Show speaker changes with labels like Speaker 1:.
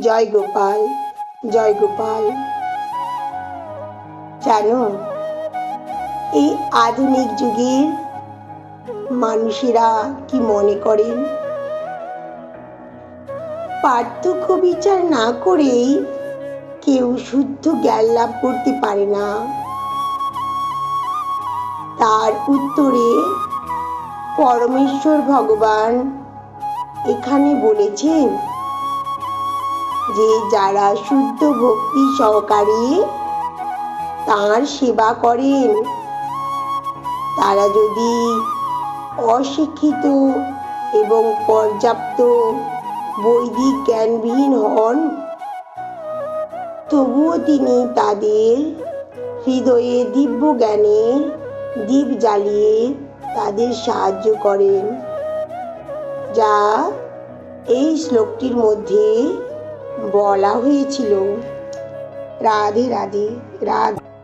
Speaker 1: জয় গোপাল, জয় গোপাল। জানো, এই আধুনিক যুগের মানুষেরা কি মনে করেন? পার্থক্য বিচার না করেই কেউ শুদ্ধ জ্ঞান লাভ করতে পারে না। তার উত্তরে পরমেশ্বর ভগবান এখানে বলেছেন যে যারা শুদ্ধ ভক্তি সহকারে তাঁর সেবা করেন, তারা যদি অশিক্ষিত এবং পর্যাপ্ত বৈদিক জ্ঞানবিহীন হন, তবুও তিনি তাদের হৃদয়ে দিব্য জ্ঞানের দীপ জ্বালিয়ে তাদের সাহায্য করেন, যা এই শ্লোকটির মধ্যে বলা হয়েছিল। রাধে রাধে, রাধে।